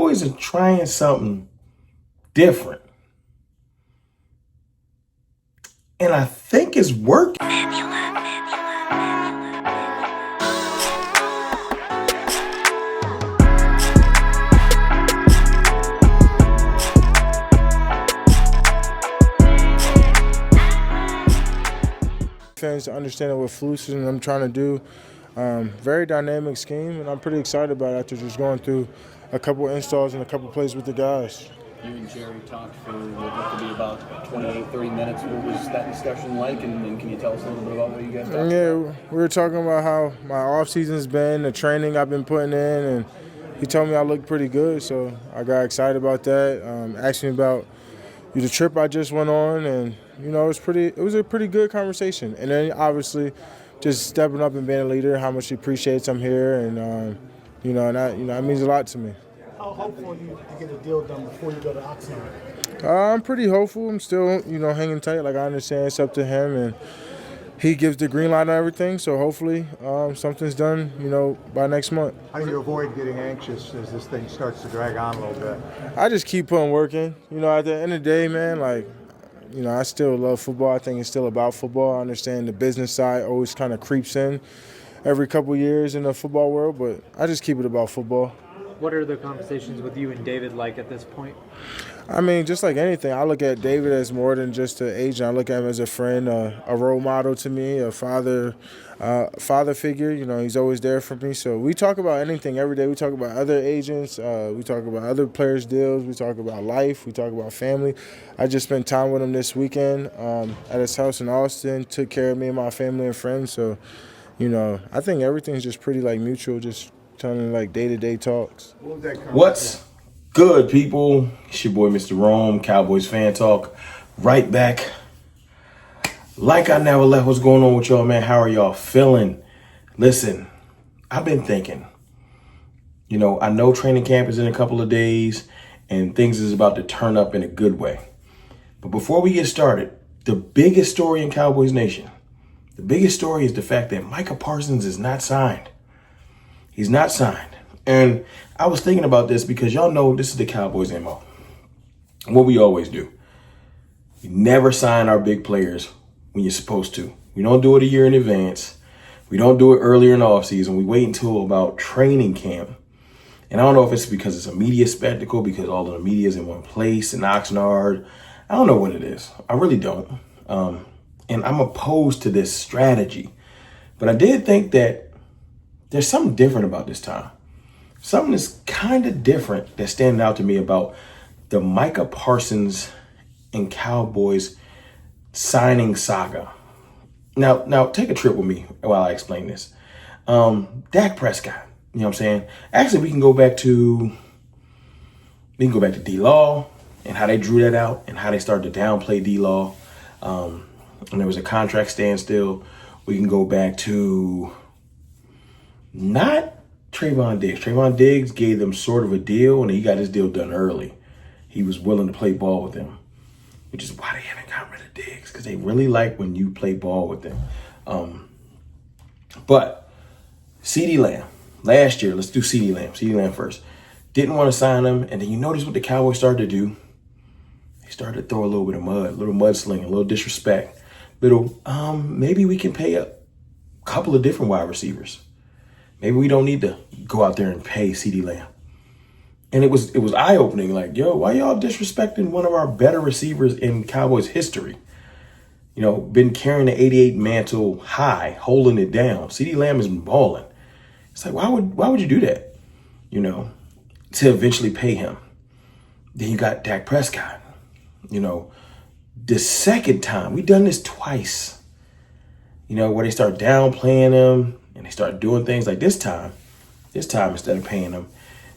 Cowboys are trying something different. And I think it's working. Fans to understand what Flus and I'm trying to do. Very dynamic scheme, and I'm pretty excited about it after just going through a couple installs and a couple plays with the guys. You and Jerry talked for what looked to be about 28, 30 minutes. What was that discussion like, and can you tell us a little bit about what you guys talked about? Yeah, we were talking about how my off-season's been, the training I've been putting in, and he told me I looked pretty good, so I got excited about that. Asked me about the trip I just went on, and it was a pretty good conversation. And then obviously just stepping up and being a leader, how much he appreciates I'm here, and that means a lot to me. How hopeful are you to get a deal done before you go to Oxnard? I'm pretty hopeful. I'm still, hanging tight. Like, I understand it's up to him, and he gives the green light on everything. So hopefully something's done, by next month. How do you avoid getting anxious as this thing starts to drag on a little bit? I just keep putting work in. At the end of the day, man, I still love football. I think it's still about football. I understand the business side always kind of creeps in every couple years in the football world, but I just keep it about football. What are the conversations with you and David like at this point? I mean, just like anything, I look at David as more than just an agent. I look at him as a friend, a role model to me, a father figure. He's always there for me. So we talk about anything every day. We talk about other agents. We talk about other players' deals. We talk about life. We talk about family. I just spent time with him this weekend at his house in Austin, took care of me and my family and friends. So, I think everything's just pretty, mutual, just telling, day-to-day talks. What's good, people? It's your boy, Mr. Rome, Cowboys Fan Talk. Right back. Like I never left. What's going on with y'all, man? How are y'all feeling? Listen, I've been thinking. I know training camp is in a couple of days, and things is about to turn up in a good way. But before we get started, the biggest story in Cowboys Nation, the biggest story is the fact that Micah Parsons is not signed. He's not signed. And I was thinking about this because y'all know this is the Cowboys MO. What we always do. We never sign our big players when you're supposed to. We don't do it a year in advance. We don't do it earlier in the offseason. We wait until about training camp. And I don't know if it's because it's a media spectacle, because all of the media is in one place in Oxnard. I don't know what it is. I really don't. And I'm opposed to this strategy. But I did think that there's something different about this time. Something that's kind of different that's standing out to me about the Micah Parsons and Cowboys signing saga. Now take a trip with me while I explain this. Dak Prescott, you know what I'm saying? Actually, we can go back to D-Law and how they drew that out and how they started to downplay D-Law. And there was a contract standstill. We can go back to not Trayvon Diggs. Trayvon Diggs gave them sort of a deal, and he got his deal done early. He was willing to play ball with them, which is why they haven't gotten rid of Diggs, because they really like when you play ball with them. But CeeDee Lamb, last year, let's do CeeDee Lamb. CeeDee Lamb first. Didn't want to sign him, and then you notice what the Cowboys started to do. They started to throw a little bit of mud, a little mudslinging, a little disrespect. Maybe we can pay a couple of different wide receivers. Maybe we don't need to go out there and pay CeeDee Lamb. And it was eye-opening, why y'all disrespecting one of our better receivers in Cowboys history? Been carrying the 88 mantle high, holding it down. CeeDee Lamb has been balling. It's why would you do that? To eventually pay him. Then you got Dak Prescott. The second time, we done this twice. Where they start downplaying him and they start doing things like this time instead of paying him,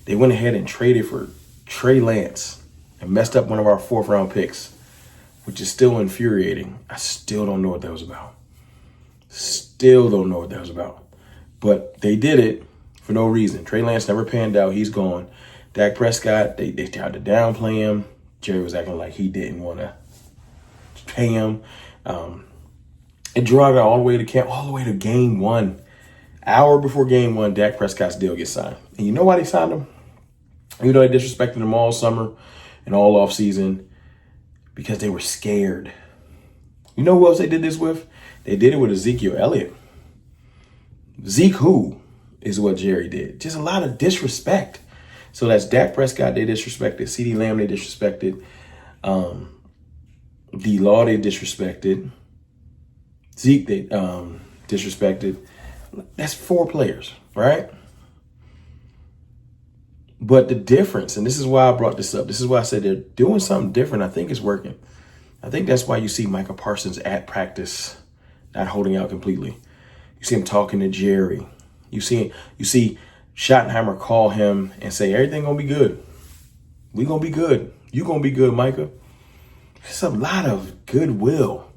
they went ahead and traded for Trey Lance and messed up one of our 4th round picks, which is still infuriating. I still don't know what that was about. But they did it for no reason. Trey Lance never panned out. He's gone. Dak Prescott, they tried to downplay him. Jerry was acting like he didn't want to pay him. It dragged out all the way to camp, all the way to game 1. Hour before game 1, Dak Prescott's deal gets signed. And you know why they signed him? You know, they disrespected him all summer and all off season because they were scared. You know who else they did this with? They did it with Ezekiel Elliott. Zeke who is what Jerry did. Just a lot of disrespect. So that's Dak Prescott, they disrespected. CeeDee Lamb, they disrespected. D-Law, they disrespected. Zeke, they disrespected. That's 4 players, right? But the difference, and this is why I brought this up. This is why I said they're doing something different. I think it's working. I think that's why you see Micah Parsons at practice, not holding out completely. You see him talking to Jerry. You see Schottenheimer call him and say, everything gonna be good. We gonna be good. You gonna be good, Micah. There's a lot of goodwill.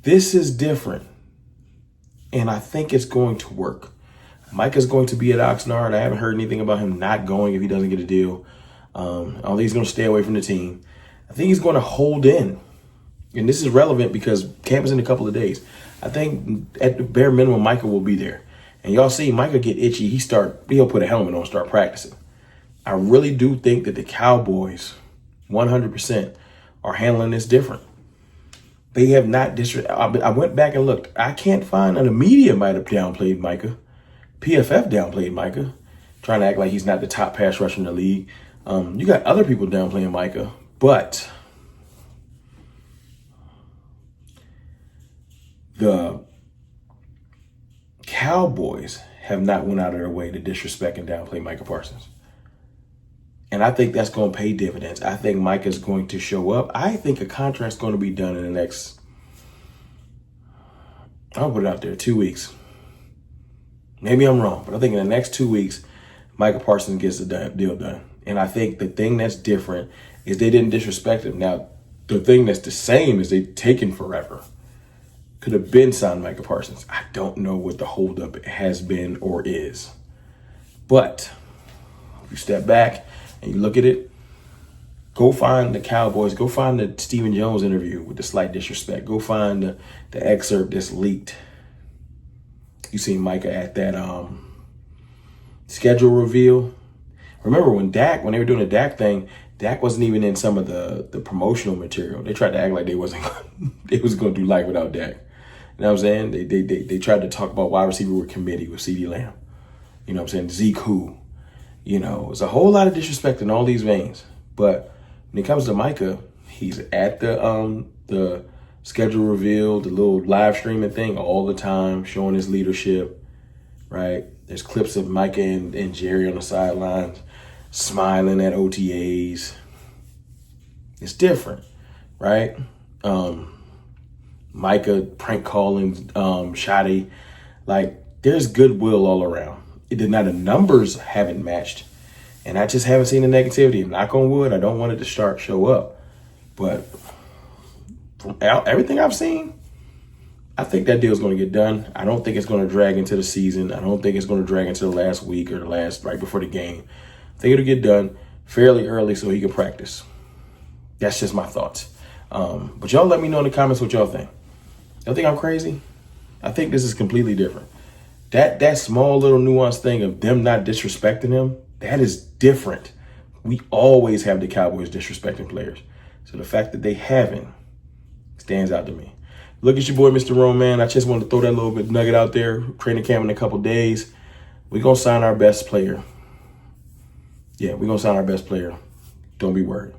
This is different. And I think it's going to work. Micah's going to be at Oxnard. I haven't heard anything about him not going if he doesn't get a deal. I think he's going to stay away from the team. I think he's going to hold in. And this is relevant because camp is in a couple of days. I think at the bare minimum, Micah will be there. And y'all see Micah get itchy. He'll put a helmet on and start practicing. I really do think that the Cowboys, 100%, are handling this different. They have not I went back and looked. I can't find, and the media might have downplayed Micah. PFF downplayed Micah, trying to act like he's not the top pass rusher in the league. You got other people downplaying Micah, but the Cowboys have not went out of their way to disrespect and downplay Micah Parsons. And I think that's going to pay dividends. I think Micah's going to show up. I think a contract's going to be done in the next, I'll put it out there, 2 weeks. Maybe I'm wrong, but I think in the next 2 weeks, Micah Parsons gets the deal done. And I think the thing that's different is they didn't disrespect him. Now, the thing that's the same is they've taken forever. Could have been signed Micah Parsons. I don't know what the holdup has been or is. But if you step back and you look at it, go find the Cowboys. Go find the Stephen Jones interview with the slight disrespect. Go find the excerpt that's leaked. You see Micah at that schedule reveal. Remember when they were doing the Dak thing, Dak wasn't even in some of the promotional material. They tried to act like they was going to do life without Dak. You know what I'm saying? They tried to talk about wide receiver with committee with CeeDee Lamb. You know what I'm saying? Zeke who. You know, it's a whole lot of disrespect in all these veins. But when it comes to Micah, he's at the schedule reveal, the little live streaming thing all the time, showing his leadership, right? There's clips of Micah and Jerry on the sidelines smiling at OTAs. It's different, right? Micah prank calling Shotty. Like, there's goodwill all around. Now the numbers haven't matched, and I just haven't seen the negativity. Knock on wood, I don't want it to show up. But from everything I've seen, I think that deal's going to get done. I don't think it's going to drag into the season. I don't think it's going to drag into the last week or right before the game. I think it'll get done fairly early so he can practice. That's just my thoughts. But y'all let me know in the comments what y'all think. Y'all think I'm crazy? I think this is completely different. That small little nuanced thing of them not disrespecting him, that is different. We always have the Cowboys disrespecting players. So the fact that they haven't stands out to me. Look at your boy, Mr. Rome, man. I just wanted to throw that little bit nugget out there. Training camp in a couple days. We're going to sign our best player. Yeah, we're going to sign our best player. Don't be worried.